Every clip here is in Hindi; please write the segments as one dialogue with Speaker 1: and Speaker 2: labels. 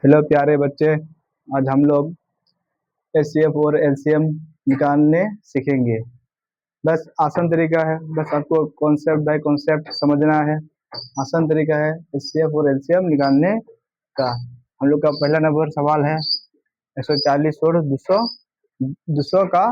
Speaker 1: हेलो प्यारे बच्चे, आज हम लोग एचसीएफ और एलसीएम निकालने सीखेंगे। बस आसान तरीका है, बस आपको कॉन्सेप्ट बाय कॉन्सेप्ट समझना है। आसान तरीका है एचसीएफ और एलसीएम निकालने का। हम लोग का पहला नंबर सवाल है 140 और 200 200 का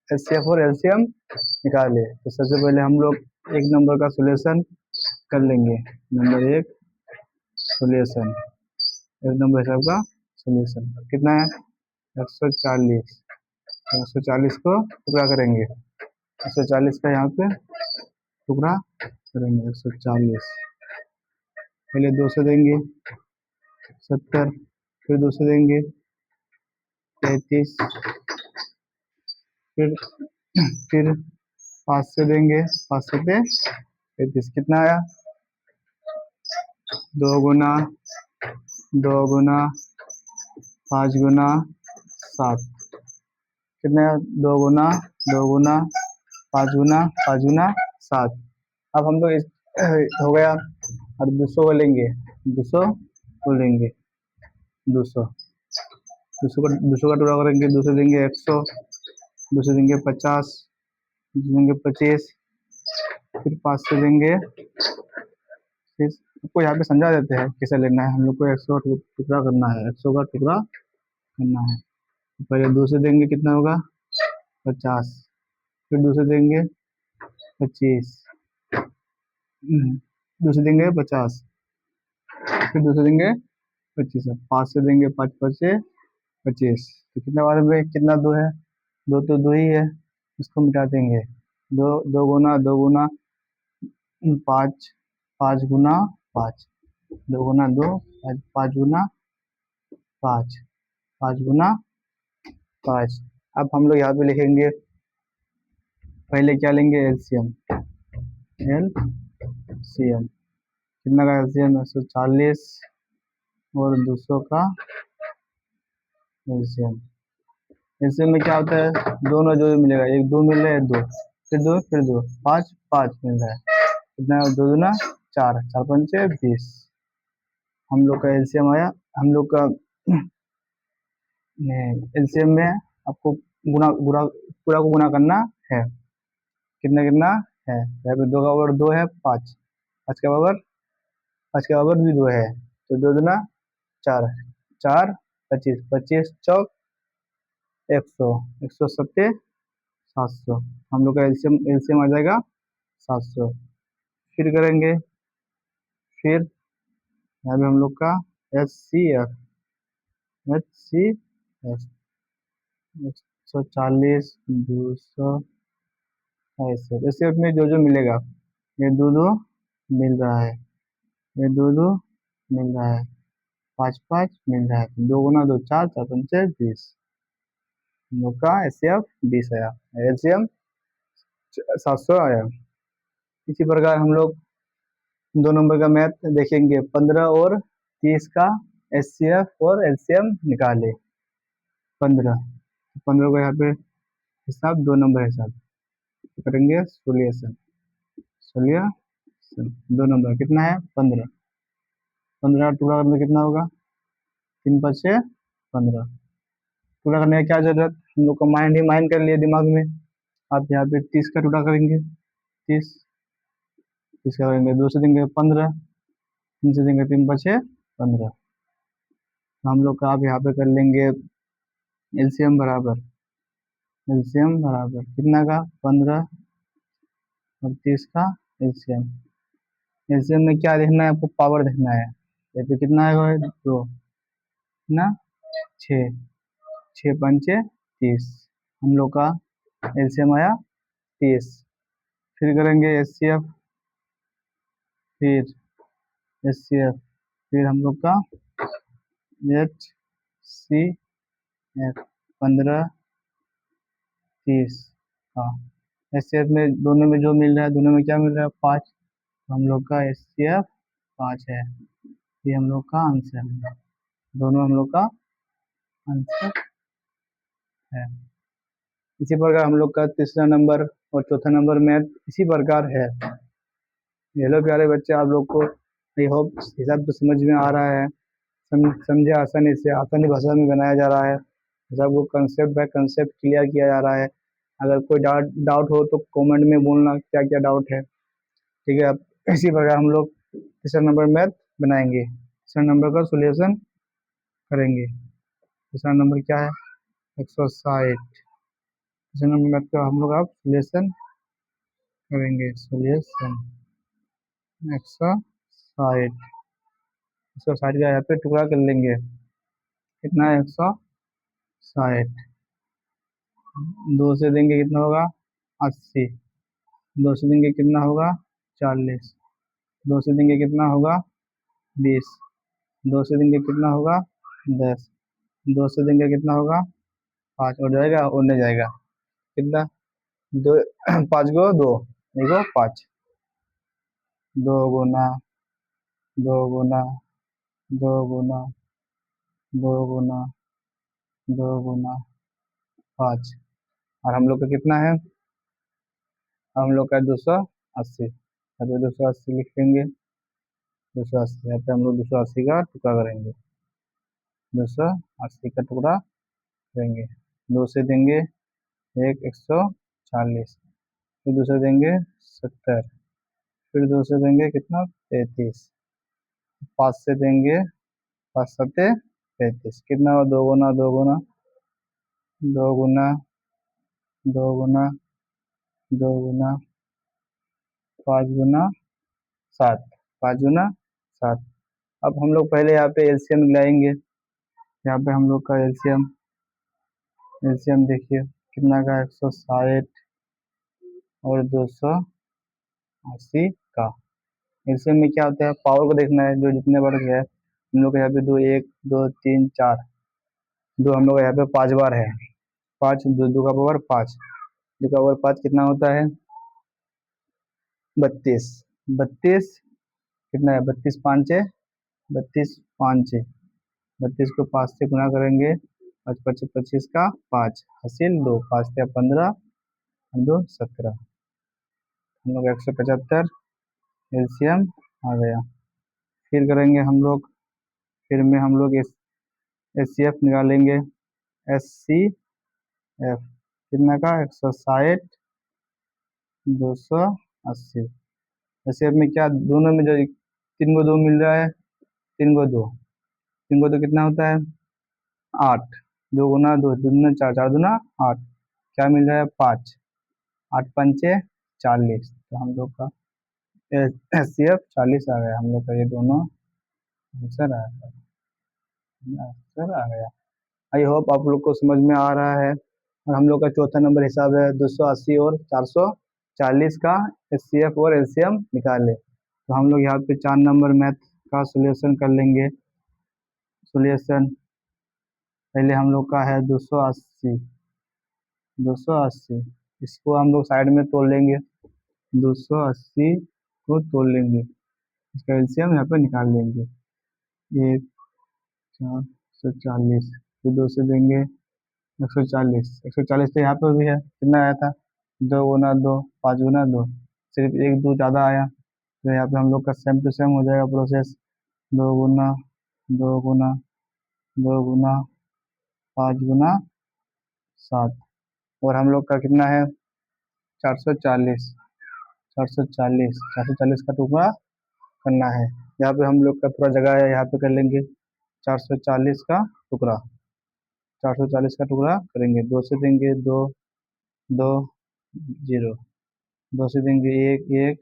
Speaker 1: एचसीएफ और एलसीएम निकाले। तो सबसे पहले हम लोग एक नंबर का सोल्यूशन कर लेंगे। नंबर एक सोल्यूशन, एक नंबर हिसाब का सोल्यूशन कितना है 140। 140 को टुकड़ा करेंगे, 140 का यहाँ पे टुकड़ा करेंगे। 140 पहले 200 देंगे 70, फिर 200 देंगे 33, फिर 500 देंगे 500 पे 33। कितना आया 2 गुना 5 गुना 7। कितना है 2 गुना 5 गुना 7। अब हम लोग हो गया। और 200 को लेंगे 200 को लेंगे 200 200 का टुकड़ा करेंगे। 200 देंगे 100, 200 देंगे 50, 200 देंगे 25, फिर 500 देंगे। फिर आपको यहाँ पे समझा देते हैं कैसे लेना है। हम लोग को 100 का टुकड़ा करना है, 100 का टुकड़ा करना है। पहले 200 देंगे कितना होगा 50, फिर 200 देंगे 25, 200 देंगे 50, फिर 200 देंगे 25, 500 देंगे 5 5 25। तो कितना बार में कितना दो है, दो तो दो ही है, इसको मिटा देंगे। दो 5 5 गुना 5, 2 गुना 2 5 गुना 5, 5 गुना 5। अब हम लोग यहाँ पे लिखेंगे, पहले क्या लेंगे एलसीएम। एलसीएम कितना का एलसीएम 140 और 200 का एलसीएम। एलसीएम में क्या होता है, दोनों जो मिलेगा, एक 2 मिल रहा है 2, फिर 2 5 5 मिल रहा है। कितना 2 दूना 4, 4 पंचे 20। हम लोग का एलसीएम आया। हम लोग का एलसीएम में आपको गुना गुना पूरा को गुना करना है। कितना कितना है, यहाँ पे 2 का पावर 2 है 5, 5 का पावर भी 2 है। तो 2 दूना 4, 4 25, 25 चौक 100, 100 सत्ते 700। हम लोग का एलसीएम आ जाएगा 700। फिर करेंगे, फिर यहाँ पे हम लोग का एचसीएफ 140 200 ऐसे। एचसीएफ में जो जो मिलेगा, ये 2 2 मिल रहा है, ये 2 2 मिल रहा है, 5 5 मिल रहा है। 2 गुना 2 4, 4 पंचे 20। हम लोग का एचसीएफ 20 आया, एलसीएम 700 आया। इसी प्रकार हम लोग 2 नंबर का मैथ देखेंगे, 15 और 30 का एचसीएफ और एलसीएम निकाले। 15 को यहाँ पे हिसाब 2 नंबर हिसाब करेंगे। सोल्यूशन 2 नंबर कितना है 15। 15 टुकड़ा करने कितना होगा 3 5 6 15। टुकड़ा करने का क्या जरूरत, हम लोग को माइंड कर लिए दिमाग में। आप यहाँ पे 30 का टुकड़ा करेंगे, 30 30 का करेंगे। 2 से देंगे 15, 3 से देंगे 3 5 6 15। हम लोग का आप यहाँ पे कर लेंगे एलसीएम बराबर कितना का 15 और 30 का एलसीएम। एलसीएम में क्या देखना है आपको, पावर देखना है। ये तो कितना है 2 ना 6, 6 पंचे 30। हम लोग का एलसीएम आया 30। फिर करेंगे एचसीएफ, फिर एचसीएफ, फिर हम लोग का एचसीएफ 15 30 का। एचसीएफ में दोनों में जो मिल रहा है, दोनों में क्या मिल रहा है 5। हम लोग का एचसीएफ 5 है, ये हम लोग का आंसर है। दोनों हम लोग का आंसर है। इसी प्रकार हम लोग का तीसरा नंबर और चौथा नंबर मैथ इसी प्रकार है। हेलो प्यारे बच्चे, आप लोग को आई होप हिसाब तो समझ में आ रहा है। समझे आसानी भाषा में बनाया जा रहा है। सबको कंसेप्ट बाय कंसेप्ट क्लियर किया जा रहा है। अगर कोई डाउट हो तो कमेंट में बोलना क्या क्या डाउट है। ठीक है, अब इसी प्रकार हम लोग तीसरा नंबर मैथ बनाएंगे, तीसरा नंबर का सोल्यूशन करेंगे। तीसरा नंबर क्या है? 160। तीसरा नंबर मैथ का हम लोग अब सोल्यूशन करेंगे। सोल्यूशन 160, 160 का यहाँ पे टुकड़ा कर लेंगे। कितना है? 160। 2 से देंगे कितना होगा? 80। 2 से देंगे कितना होगा? 40। 2 से देंगे कितना होगा? 20। 2 से देंगे कितना होगा? 10। 2 से देंगे कितना होगा? 5। और जाएगा और नहीं जाएगा? कितना? 2 5 को 2 देखो 5। 2 गुना 2 गुना 2 गुना 2 गुना 2 गुना 5। और हम लोग का कितना है? हम लोग का 280। यहाँ पे 280 लिख लेंगे। 280 यहाँ पे हम लोग 280 का टुकड़ा करेंगे। 280 का टुकड़ा करेंगे। 2 से देंगे 140। फिर 2 से देंगे 70। फिर 2 से देंगे कितना? 33। 5 से देंगे 5 सत्ते 35। कितना हुआ? 2 गुना 2 गुना 2 गुना 2 गुना 2 गुना 5 गुना 7। 5 गुना 7। अब हम लोग पहले यहाँ पे एलसीएम लाएंगे। यहाँ पे हम लोग का एलसीएम देखिए कितना का? 160 और 280 का। एलसीएम में क्या होता है? पावर को देखना है, जो जितने बार गया है। हम लोग यहाँ पे 2 1 2 3 4 2 हम लोग यहाँ पे 5 बार है। 5 2 2 का पावर 5, 2 का पावर 5 कितना होता है? 32। 32 कितना है? 32 5 है 32 5 है। 32 को 5 से गुना करेंगे। 5 5 25 का 5 हासिल 2। 5 से 15 2 17। हम लोग 175 एलसीएम आ गया। फिर करेंगे हम लोग, फिर में हम लोग एस सी एफ निकालेंगे। एस सी एफ कितना का? 160 280। एस सी एफ में क्या दोनों में जो 3 को 2 मिल रहा है? 3 को 2, 3 को 2 कितना होता है? 8। 2 गुना 2 दूना 4, 4 दूना 8। क्या मिल रहा है? 5। 8 पंचे 40। तो हम लोग का एस सी एफ 40 आ गया। हम लोग का ये दोनों आंसर आ गया। आंसर आ गया। आई होप आप लोग को समझ में आ रहा है। और हम लोग का चौथा नंबर हिसाब है 280 और 440 का एचसीएफ और एलसीएम निकाले। तो हम लोग यहाँ पे 4 नंबर मैथ का सोल्यूशन कर लेंगे। सोल्यूशन पहले हम लोग का है 280। 280 इसको हम लोग साइड में तोड़ लेंगे। 280 को तोड़ लेंगे, इसका एलसीएम यहाँ पे निकाल लेंगे। 1 440 फिर 2 से देंगे 140। 140 तो यहाँ पर भी है। कितना आया था? 2 गुना 2 5 गुना 2। सिर्फ 1 2 ज़्यादा आया, तो यहाँ पे हम लोग का सेम टू सेम हो जाएगा प्रोसेस। 2 गुना 2 गुना 2 गुना 5 गुना 7। और हम लोग का कितना है? 440। 440 440 का टुकड़ा करना है। यहाँ पे हम लोग का थोड़ा जगह है, यहाँ पे कर लेंगे 440 का टुकड़ा। 440 का टुकड़ा करेंगे। 2 से देंगे 2 2 0। 2 से देंगे 1 1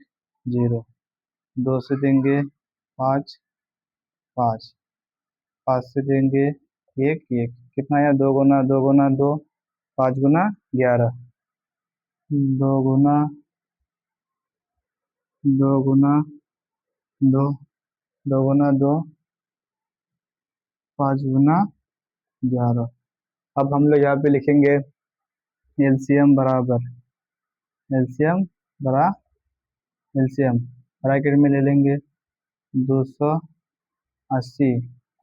Speaker 1: 0। 2 से देंगे 5 5। 5 से देंगे 1 1। कितना आया? 2 गुना 2 गुना 2 5 गुना 11। 2 गुना 2 गुना 2 2 गुना 2 5 गुना 11। अब हम लोग यहाँ पे लिखेंगे एलसीएम बराबर एलसीएम बरा एलसीएम ब्रैकेट में ले लेंगे 280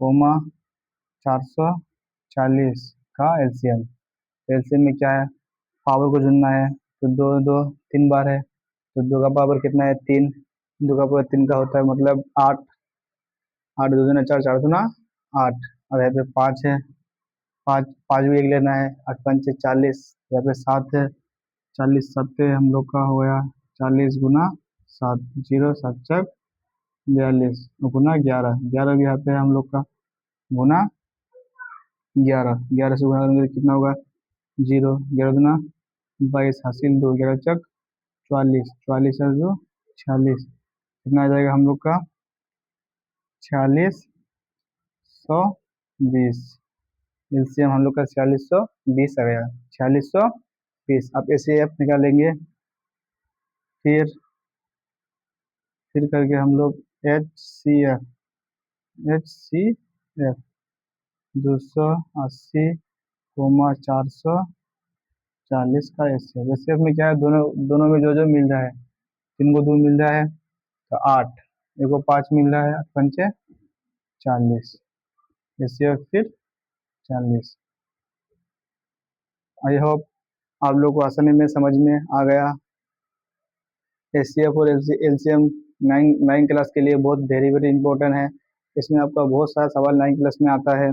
Speaker 1: कोमा 440 का एलसीएम। एलसीएम में क्या है? पावर को चुनना है। तो 2 2 3 बार है, तो 2 का पावर कितना है? 3। 2 का पावर 3 का होता है मतलब 8। 8 2 दूना 4 4 दूना 8 और यहाँ पे 5 है, 5 5 भी एक लेना है। 8 5 40, यहाँ पे 7 है, 40 7 हम लोग का हो गया 40 गुना 7, 0 7 चक 42 गुना 11, 11 भी यहाँ पे हम लोग का गुना 11, 11 से गुना करेंगे तो कितना होगा 0, 11 गुना 22 हासिल 2, 11 चक 44, 44 है जो 46, कितना आ जाएगा हम लोग का 4620। एलसीएम हम लोग का 4620 आ गया, 4620। आप एचसीएफ निकालेंगे, फिर करके हम लोग एच सी एफ 280, 440 का एचसीएफ। एचसीएफ में क्या है, दोनों दोनों में जो जो मिल रहा है, 3 को 2 मिल रहा है तो 8, एक को 5 मिल रहा है, 8 पंचे 40, एचसीएफ फिर 40। आई होप आप लोग को आसानी में समझ में आ गया। एचसीएफ और एलसीएम 9 क्लास के लिए बहुत वेरी वेरी इंपॉर्टेंट है। इसमें आपका बहुत सारा सवाल 9 क्लास में आता है।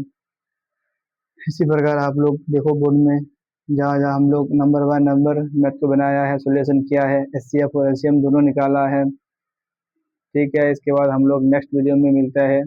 Speaker 1: इसी प्रकार आप लोग देखो बोर्ड में, जहाँ जहाँ हम लोग नंबर बाय नंबर मैथ को बनाया है, सोल्यूशन किया है, एचसीएफ और एलसीएम दोनों निकाला है। ठीक है, इसके बाद हम लोग नेक्स्ट वीडियो में मिलता है।